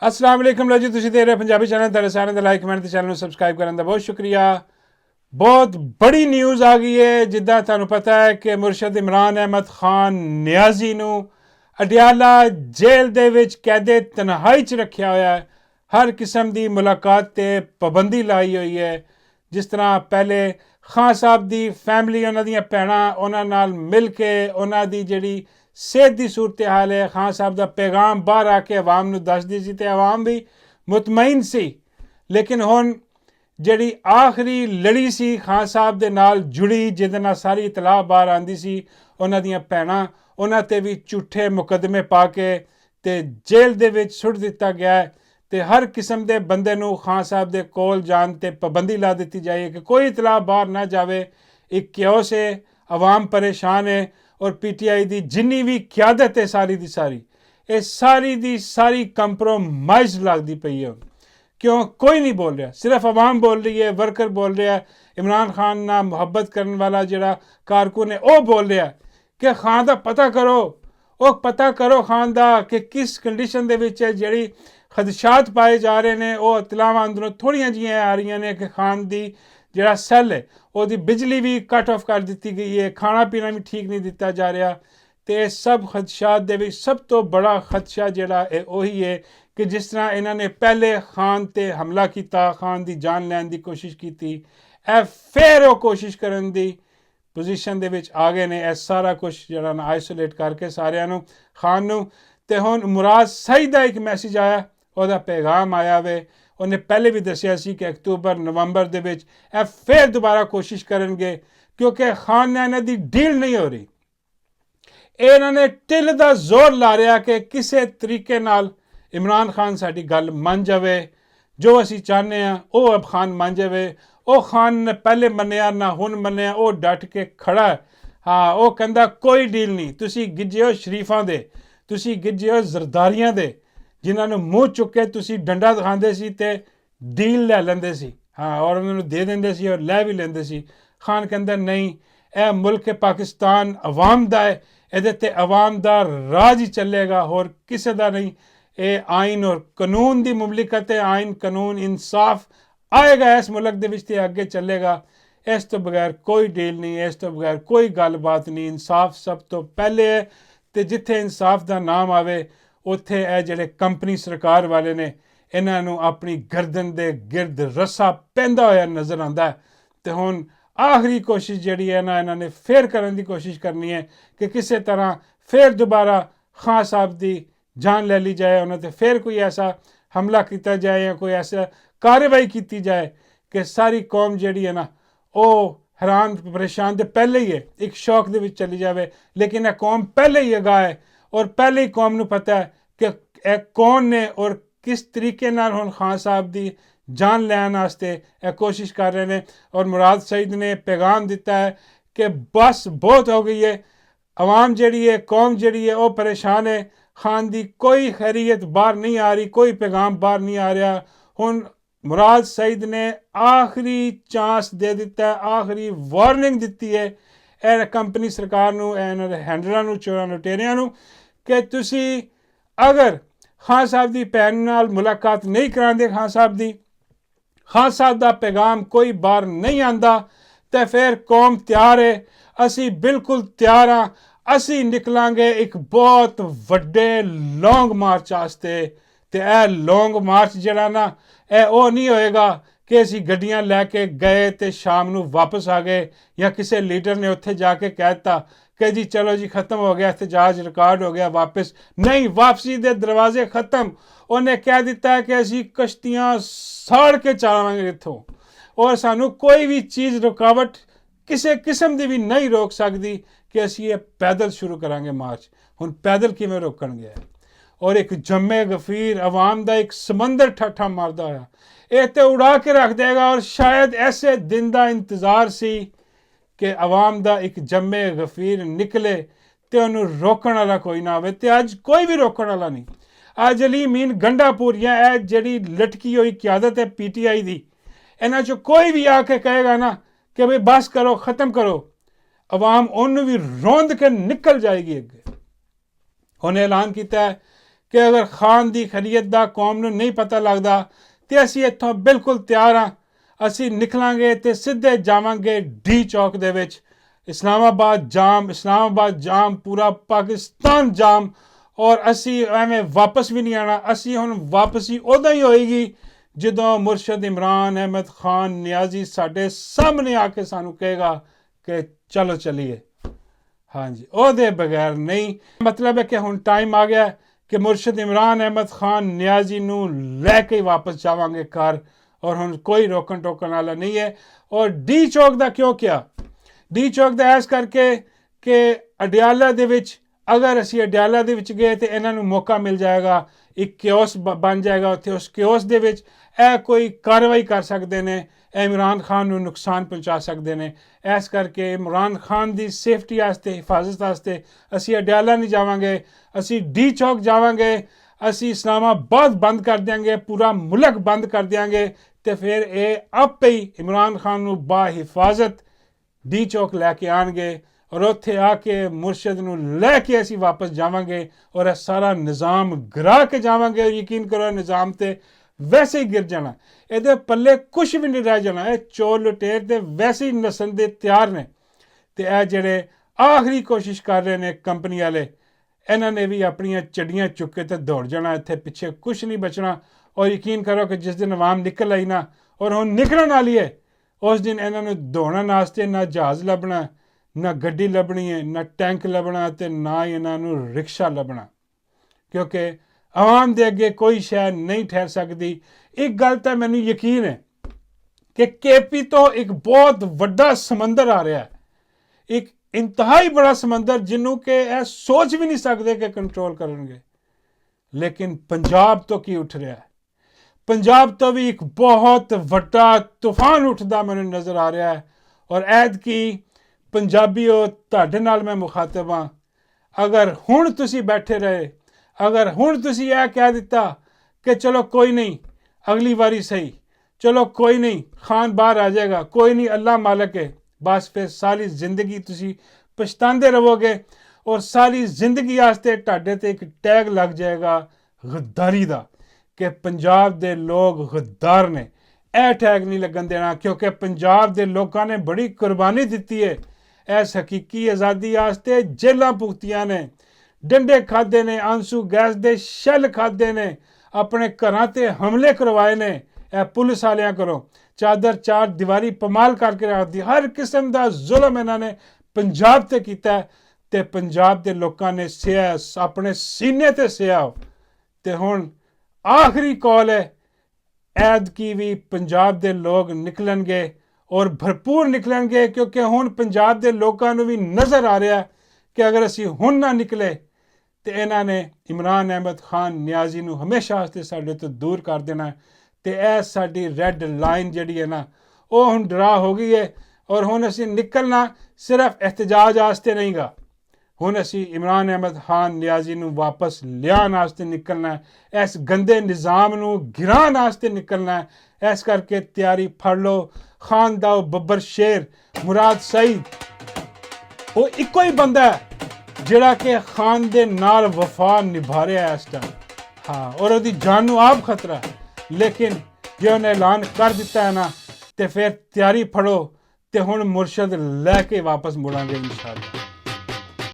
अस्सलाम वालेकुम लो जी, तुसीं देख रहे पंजाबी चैनल। तेरे सारे का लाइक कमेंट ते चैनल ਨੂੰ सब्सक्राइब ਕਰਨ ਦਾ बहुत शुक्रिया। बहुत बड़ी न्यूज़ आ गई है। जिद्दां तुहानूं पता है कि मुर्शद इमरान अहमद खान नियाजी ਨੂੰ ਅਡਿਆਲਾ ਜੇਲ੍ਹ ਦੇ ਵਿੱਚ ਕੈਦੇ ਤਨਹਾਈ 'ਚ ਰੱਖਿਆ ਹੋਇਆ ਹੈ। ਹਰ ਕਿਸਮ ਦੀ ਮੁਲਾਕਾਤ ਤੇ ਪਾਬੰਦੀ ਲਾਈ ਹੋਈ ਹੈ। ਜਿਸ ਤਰ੍ਹਾਂ ਪਹਿਲੇ ਖਾਨ ਸਾਹਿਬ ਦੀ ਫੈਮਿਲੀ, ਉਹਨਾਂ ਦੀਆਂ ਭੈਣਾਂ ਉਹਨਾਂ ਨਾਲ ਮਿਲ ਕੇ ਉਹਨਾਂ ਦੀ ਜਿਹੜੀ सेहत की सूरत हाल है, खान साहब का पैगाम बाहर आके आवाम नूं दसदी सी ते आवाम भी मुतमईन सी। लेकिन हुण जिहड़ी आखिरी लड़ी सी खान साहब दे नाल जुड़ी, जिहदे नाल सारी इतलाह बाहर आंदी सी, उन्हां दियां भैणां उन्हां ते भी झूठे मुकदमे पा के ते जेल दे विच सुट दिता गया है। ते हर किस्म दे बंदे नूं खान साहब दे कोल जाण ते पाबंदी ला दित्ती जाए कि कोई इतलाह बाहर ना जावे। एक क्योस है, आवाम परेशान है और PTI की जिन्नी भी क्यादत है सारी दी सारी, ये सारी दी सारी कंप्रोमाइज लगती पई है। क्यों? कोई नहीं बोल रहा, सिर्फ आवाम बोल रही है, वर्कर बोल रहा है। इमरान खान ना मुहब्बत करने वाला जिहड़ा कारकुन है वह बोल रहा है कि खान का पता करो, वो पता करो खान का कि किस कंडीशन दे विच है। जिहड़ी खदशात पाए जा रहे हैं वो इतलावां अंदरों थोड़ियां जिहियां आ रही ने कि खान की जिहड़ा सैल है ਉਹਦੀ बिजली भी कट ऑफ कर दी गई है, खाना पीना भी ठीक नहीं दिता जा रहा। तो सब खदशात दे विच सब तो बड़ा खदशा जिहड़ा है वही है कि जिस तरह इन्होंने पहले खान ते हमला किया, खान की जान लैन की कोशिश की, फिर वो कोशिश करने की पोजीशन दे विच आ गए ने। यह सारा कुछ जिहड़ा ना आइसोलेट करके सारिਆਂ ਨੂੰ खान ਨੂੰ। ते हुण मुराद सईद का एक मैसेज आया, ਉਹਦਾ पैगाम आया वे। उन्हें पहले भी दसिया सी कि अक्तूबर नवंबर दे विच फिर दोबारा कोशिश करेंगे, क्योंकि खान ने इन्हां दी डील नहीं हो रही। इन्होंने टिल दा जोर ला रहा कि किसी तरीके नाल इमरान खान साडी गल मन जाए, जो असी चाहते हैं वो अब खान मन जाए। वो खान ने पहले मन्निया ना हुण मन्निया, वो डट के खड़ा है। हाँ, वो कहंदा कोई डील नहीं, तुसी गिज्जे हो शरीफां दे, तुसी गिज्जे हो जरदारियां दे, जिन्होंने मुँह चुक के तुसी डंडा दिखाते सी ते डील लै लेंदे सी। हाँ, और उन्होंने दे देंदे सी और लै भी लेंदे सी। खान कहंदा नहीं, यह मुल्क पाकिस्तान अवाम दा है, इहदे ते अवाम दा राज ही चलेगा, होर किसी दा नहीं। ये आइन और कानून की मुमलिकत है, आइन कानून इंसाफ आएगा इस मुल्क दे विच ते अगे चलेगा। इस तो बगैर कोई डील नहीं, इस तो बगैर कोई गलबात नहीं। इंसाफ सब तो पहले है, तो जिथे इंसाफ का नाम आवे उत्थे ਇਹ ਜਿਹੜੇ कंपनी सरकार वाले ने इन्हां नूं अपनी गर्दन दे गिरद रस्सा पैंदा होया नज़र आंदा है। तो हुण आखिरी कोशिश जिहड़ी है ना, इन्हां ने फिर करने की कोशिश करनी है कि किसी तरह फिर दोबारा खान साहब की जान ले ली जाए, उन्हां ते फिर कोई ऐसा हमला किया जाए या कोई ऐसा कार्रवाई की जाए कि सारी कौम जिहड़ी है ना वो हैरान परेशान तो पहले ही है, एक शौक दे विच चली जाए। लेकिन यह कौम पहले ही अगाह है और पहले ही कौम नूं पता है कि कौन ने और किस तरीके नाल हुण खान साहब की जान लैन वास्ते कोशिश कर रहे हैं। और मुराद सईद ने पैगाम दिता है कि बस बहुत हो गई है, अवाम जिहड़ी है, कौम जिहड़ी है वो परेशान है। खान की कोई खैरियत बाहर नहीं आ रही, कोई पैगाम बाहर नहीं आ रहा। हुण मुराद सईद ने आखिरी चांस दे दिता है, आखिरी वार्निंग दी है ए कंपनी सरकार नूं, हैंडलरां नूं, चोरां लुटेरियां नूं कि तुसी अगर खान साहब की भैन नाल मुलाकात नहीं कराते, खान साहब का पैगाम कोई बाहर नहीं आंदा, तो फिर कौम तैयार है, असी बिल्कुल तैयार हाँ। असी निकलांगे एक बहुत वड्डे लॉन्ग मार्च वास्ते। तो यह लॉन्ग मार्च जिहड़ा ना यह वो नहीं होएगा कि असी गड्डियां लैके गए तो शाम नूं वापस आ गए, या किसी लीडर ने उत्थे जाके कह दिता कि जी चलो जी खत्म हो गया, एहतजाज रिकॉर्ड हो गया, वापस नहीं। वापसी दे दरवाजे खत्म। उन्हें कह दिता है कि असी कश्तियां साड़ के चलावांगे इत्थों, और सानू कोई भी चीज़ रुकावट किसी किस्म की भी नहीं रोक सकती कि असी ये पैदल शुरू करांगे मार्च। हुण पैदल किवें रोकणगे? और एक जम्मे गफीर अवाम का एक समंदर ठट्ठा मारदा होया ये तो उड़ा के रख देगा। और शायद ऐसे दिन का इंतज़ार सी कि अवाम का एक जम्मे गफीर निकले तो उन्होंने रोकण वाला कोई ना आवे। तो अज कोई भी रोकण वाला नहीं। अज अली मीन गंडापुरिया है जिहड़ी लटकी हुई क्यादत है PTI की, इन्हां चों कोई भी आके कहेगा ना कि भाई बस करो, ख़त्म करो, अवाम उन्होंने भी रोंद के निकल जाएगी अगे। उन्हें ऐलान किया है ਕਿ ਅਗਰ ਖਾਨ ਦੀ ਖੈਰੀਅਤ ਦਾ ਕੌਮ ਨੂੰ ਨਹੀਂ ਪਤਾ ਲੱਗਦਾ ਤੇ ਅਸੀਂ ਇੱਥੋਂ ਬਿਲਕੁਲ ਤਿਆਰ ਹਾਂ। ਅਸੀਂ ਨਿਕਲਾਂਗੇ ਤੇ ਸਿੱਧੇ ਜਾਵਾਂਗੇ ਡੀ ਚੌਕ ਦੇ ਵਿੱਚ। ਇਸਲਾਮਾਬਾਦ ਜਾਮ, ਪੂਰਾ ਪਾਕਿਸਤਾਨ ਜਾਮ, ਔਰ ਅਸੀਂ ਐਵੇਂ ਵਾਪਸ ਵੀ ਨਹੀਂ ਆਉਣਾ। ਅਸੀਂ ਹੁਣ ਵਾਪਸੀ ਉਦੋਂ ਹੀ ਹੋਏਗੀ ਜਦੋਂ ਮੁਰਸ਼ਦ ਇਮਰਾਨ ਅਹਿਮਦ ਖਾਨ ਨਿਆਜ਼ੀ ਸਾਡੇ ਸਾਹਮਣੇ ਆ ਕੇ ਸਾਨੂੰ ਕਹੇਗਾ ਕਿ ਚਲੋ ਚਲੀਏ। ਹਾਂਜੀ, ਉਹਦੇ ਬਗੈਰ ਨਹੀਂ। ਮਤਲਬ ਹੈ ਕਿ ਹੁਣ ਟਾਈਮ ਆ ਗਿਆ ਕਿ ਮੁਰਸ਼ਦ ਇਮਰਾਨ ਅਹਿਮਦ ਖਾਨ ਨਿਆਜ਼ੀ ਨੂੰ ਲੈ ਕੇ ਵਾਪਸ ਜਾਵਾਂਗੇ ਘਰ, ਔਰ ਹੁਣ ਕੋਈ ਰੋਕਣ ਟੋਕਣ ਵਾਲਾ ਨਹੀਂ ਹੈ। ਔਰ ਡੀ ਚੌਕ ਦਾ ਕਿਉਂ ਕਿਹਾ? ਡੀ ਚੌਕ ਦਾ ਇਸ ਕਰਕੇ ਕਿ ਅਡਿਆਲਾ ਦੇ ਵਿੱਚ, ਅਗਰ ਅਸੀਂ ਅਡਿਆਲਾ ਦੇ ਵਿੱਚ ਗਏ ਤੇ ਇਹਨਾਂ ਨੂੰ ਮੌਕਾ ਮਿਲ ਜਾਏਗਾ, ਇੱਕ ਕਿਓਸ ਬਣ ਜਾਏਗਾ ਉੱਥੇ। ਉਸ ਕਿਓਸ ਦੇ ਵਿੱਚ ਇਹ ਕੋਈ ਕਾਰਵਾਈ ਕਰ ਸਕਦੇ ਨੇ, ਇਮਰਾਨ ਖਾਨ ਨੂੰ ਨੁਕਸਾਨ ਪਹੁੰਚਾ ਸਕਦੇ ਨੇ। ਇਸ ਕਰਕੇ ਇਮਰਾਨ ਖਾਨ ਦੀ ਸੇਫਟੀ ਵਾਸਤੇ, ਹਿਫਾਜ਼ਤ ਵਾਸਤੇ ਅਸੀਂ ਅਡਿਆਲਾ ਨਹੀਂ ਜਾਵਾਂਗੇ, ਅਸੀਂ ਡੀ ਚੌਕ ਜਾਵਾਂਗੇ। ਅਸੀਂ ਇਸਲਾਮਾਬਾਦ ਬੰਦ ਕਰ ਦਿਆਂਗੇ, ਪੂਰਾ ਮੁਲਕ ਬੰਦ ਕਰ ਦਿਆਂਗੇ, ਤੇ ਫਿਰ ਇਹ ਆਪੇ ਹੀ ਇਮਰਾਨ ਖਾਨ ਨੂੰ ਬਾ ਹਿਫਾਜ਼ਤ ਡੀ ਚੌਕ ਲੈ ਕੇ ਆਉਣਗੇ, ਔਰ ਉੱਥੇ ਆ ਕੇ ਮੁਰਸ਼ਦ ਨੂੰ ਲੈ ਕੇ ਅਸੀਂ ਵਾਪਸ ਜਾਵਾਂਗੇ, ਔਰ ਇਹ ਸਾਰਾ ਨਿਜ਼ਾਮ ਗਿਰਾ ਕੇ ਜਾਵਾਂਗੇ। ਔਰ ਯਕੀਨ ਕਰੋ, ਨਿਜ਼ਾਮ ਤੇ ਵੈਸੇ ਹੀ ਗਿਰ ਜਾਣਾ, ਇਹਦੇ ਪੱਲੇ ਕੁਛ ਵੀ ਨਹੀਂ ਰਹਿ ਜਾਣਾ। ਇਹ ਚੋਰ ਲੁਟੇਰ ਤੇ ਵੈਸੇ ਹੀ ਨਸਣ ਦੇ ਤਿਆਰ ਨੇ। ਤੇ ਇਹ ਜਿਹੜੇ ਆਖਰੀ ਕੋਸ਼ਿਸ਼ ਕਰ ਰਹੇ ਨੇ ਕੰਪਨੀ ਵਾਲੇ, ਇਹਨਾਂ ਨੇ ਵੀ ਆਪਣੀਆਂ ਚੱਡੀਆਂ ਚੁੱਕ ਕੇ ਤੇ ਦੌੜ ਜਾਣਾ, ਇੱਥੇ ਪਿੱਛੇ ਕੁਛ ਨਹੀਂ ਬਚਣਾ। ਔਰ ਯਕੀਨ ਕਰੋ ਕਿ ਜਿਸ ਦਿਨ ਆਵਾਮ ਨਿਕਲ ਆਈ ਨਾ, ਔਰ ਹੁਣ ਨਿਕਲਣ ਵਾਲੀ ਹੈ, ਉਸ ਦਿਨ ਇਹਨਾਂ ਨੂੰ ਦੌੜਨ ਵਾਸਤੇ ਨਾ ਜਹਾਜ਼ ਲੱਭਣਾ, ਨਾ ਗੱਡੀ ਲੱਭਣੀ ਹੈ, ਨਾ ਟੈਂਕ ਲੱਭਣਾ, ਤੇ ਨਾ ਹੀ ਇਹਨਾਂ ਨੂੰ ਰਿਕਸ਼ਾ ਲੱਭਣਾ, ਕਿਉਂਕਿ ਆਵਾਮ ਦੇ ਅੱਗੇ ਕੋਈ ਸ਼ੈ ਨਹੀਂ ਠਹਿਰ ਸਕਦੀ। ਇੱਕ ਗੱਲ ਤਾਂ ਮੈਨੂੰ ਯਕੀਨ ਹੈ ਕਿ KP ਤੋਂ ਇੱਕ ਬਹੁਤ ਵੱਡਾ ਸਮੁੰਦਰ ਆ ਰਿਹਾ ਹੈ, ਇੱਕ ਇੰਤਹਾਈ ਬੜਾ ਸਮੁੰਦਰ, ਜਿਹਨੂੰ ਕਿ ਇਹ ਸੋਚ ਵੀ ਨਹੀਂ ਸਕਦੇ ਕਿ ਕੰਟਰੋਲ ਕਰਨਗੇ। ਲੇਕਿਨ ਪੰਜਾਬ ਤੋਂ ਕੀ ਉੱਠ ਰਿਹਾ ਹੈ? ਪੰਜਾਬ ਤੋਂ ਵੀ ਇੱਕ ਬਹੁਤ ਵੱਡਾ ਤੂਫਾਨ ਉੱਠਦਾ ਮੈਨੂੰ ਨਜ਼ਰ ਆ ਰਿਹਾ ਹੈ। ਔਰ ਐਤਕੀ ਪੰਜਾਬੀਓ, ਤੁਹਾਡੇ ਨਾਲ ਮੈਂ ਮੁਖਾਤਬ ਹਾਂ, ਅਗਰ ਹੁਣ ਤੁਸੀਂ ਬੈਠੇ ਰਹੇ, ਅਗਰ ਹੁਣ ਤੁਸੀਂ ਇਹ ਕਹਿ ਦਿੱਤਾ ਕਿ ਚਲੋ ਕੋਈ ਨਹੀਂ, ਅਗਲੀ ਵਾਰੀ ਸਹੀ, ਚਲੋ ਕੋਈ ਨਹੀਂ, ਖਾਨ ਬਾਹਰ ਆ ਜਾਏਗਾ, ਕੋਈ ਨਹੀਂ, ਅੱਲਾ ਮਾਲਕ ਹੈ, ਬਸ ਫਿਰ ਸਾਰੀ ਜ਼ਿੰਦਗੀ ਤੁਸੀਂ ਪਛਤਾਉਂਦੇ ਰਹੋਗੇ। ਔਰ ਸਾਰੀ ਜ਼ਿੰਦਗੀ ਵਾਸਤੇ ਤੁਹਾਡੇ ਤੇ ਇੱਕ ਟੈਗ ਲੱਗ ਜਾਏਗਾ ਗद्दारी ਦਾ, ਕਿ ਪੰਜਾਬ ਦੇ ਲੋਕ ਗद्दार ਨੇ। ਇਹ ਟੈਗ ਨਹੀਂ ਲੱਗਣ ਦੇਣਾ, ਕਿਉਂਕਿ ਪੰਜਾਬ ਦੇ ਲੋਕਾਂ ਨੇ ਬੜੀ ਕੁਰਬਾਨੀ ਦਿੱਤੀ ਹੈ ਇਸ ਹਕੀਕੀ ਆਜ਼ਾਦੀ ਵਾਸਤੇ। ਜੇਲਾਂ ਭੁਗਤੀਆਂ ਨੇ, ਡੰਡੇ ਖਾਦੇ ਨੇ, ਆਂਸੂ ਗੈਸ ਦੇ ਸ਼ੈੱਲ ਖਾਦੇ ਨੇ, ਆਪਣੇ ਘਰਾਂ ਤੇ ਹਮਲੇ ਕਰਵਾਏ ਨੇ ਇਹ ਪੁਲਿਸ ਵਾਲਿਆਂ ਕੋਲੋਂ, ਚਾਦਰ ਚਾਰ ਦੀਵਾਰੀ ਪਮਾਲ ਕਰਕੇ ਰੱਖਦੀ। ਹਰ ਕਿਸਮ ਦਾ ਜ਼ੁਲਮ ਇਹਨਾਂ ਨੇ ਪੰਜਾਬ ਤੇ ਕੀਤਾ, ਤੇ ਪੰਜਾਬ ਦੇ ਲੋਕਾਂ ਨੇ ਸਿਆ, ਆਪਣੇ ਸੀਨੇ ਤੇ ਸਿਆ। ਤੇ ਹੁਣ ਆਖਰੀ ਕਾਲ ਹੈ, ਐਤਕੀ ਵੀ ਪੰਜਾਬ ਦੇ ਲੋਕ ਨਿਕਲਣਗੇ, ਔਰ ਭਰਪੂਰ ਨਿਕਲਣਗੇ, ਕਿਉਂਕਿ ਹੁਣ ਪੰਜਾਬ ਦੇ ਲੋਕਾਂ ਨੂੰ ਵੀ ਨਜ਼ਰ ਆ ਰਿਹਾ ਕਿ ਅਗਰ ਅਸੀਂ ਹੁਣ ਨਾ ਨਿਕਲੇ ਤੇ ਇਹਨਾਂ ਨੇ ਇਮਰਾਨ ਅਹਿਮਦ ਖਾਨ ਨਿਆਜ਼ੀ ਨੂੰ ਹਮੇਸ਼ਾ ਵਾਸਤੇ ਸਾਡੇ ਤੋਂ ਦੂਰ ਕਰ ਦੇਣਾ। ਤੇ ਇਹ ਸਾਡੀ ਰੈੱਡ ਲਾਈਨ ਜਿਹੜੀ ਹੈ ਨਾ, ਉਹ ਹੁਣ ਡਰਾ ਹੋ ਗਈ ਹੈ। ਔਰ ਹੁਣ ਅਸੀਂ ਨਿਕਲਣਾ ਸਿਰਫ ਇhtਜਾਜ ਵਾਸਤੇ ਨਹੀਂ ਗਾ, ਹੁਣ ਅਸੀਂ ਇਮਰਾਨ ਅਹਿਮਦ ਖਾਨ ਨਿਆਜ਼ੀ ਨੂੰ ਵਾਪਸ ਲਿਆਉਣ ਵਾਸਤੇ ਨਿਕਲਣਾ ਹੈ, ਇਸ ਗੰਦੇ ਨਿਜ਼ਾਮ ਨੂੰ ਗਿਰਾਉਣ ਵਾਸਤੇ ਨਿਕਲਣਾ ਹੈ। ਇਸ ਕਰਕੇ ਤਿਆਰੀ ਫੜ ਲਓ। ਖਾਨ ਦਾ ਉਹ ਬੱਬਰ ਸ਼ੇਰ ਮੁਰਾਦ ਸਈਦ, ਉਹ ਇੱਕੋ ਹੀ ਬੰਦਾ ਹੈ ਜਿਹੜਾ ਕਿ ਖਾਨ ਦੇ ਨਾਲ ਵਫਾ ਨਿਭਾ ਰਿਹਾ ਇਸ ਟਾਈਮ। ਹਾਂ, ਔਰ ਉਹਦੀ ਜਾਨ ਨੂੰ ਆਪ ਖਤਰਾ, ਲੇਕਿਨ ਜੇ ਉਹਨੇ ਐਲਾਨ ਕਰ ਦਿੱਤਾ ਹੈ ਨਾ, ਤੇ ਫਿਰ ਤਿਆਰੀ ਫੜੋ, ਤੇ ਹੁਣ ਮੁਰਸ਼ਦ ਲੈ ਕੇ ਵਾਪਸ ਮੁੜਾਂਗੇ ਇੰਸ਼ਾਅੱਲਾ।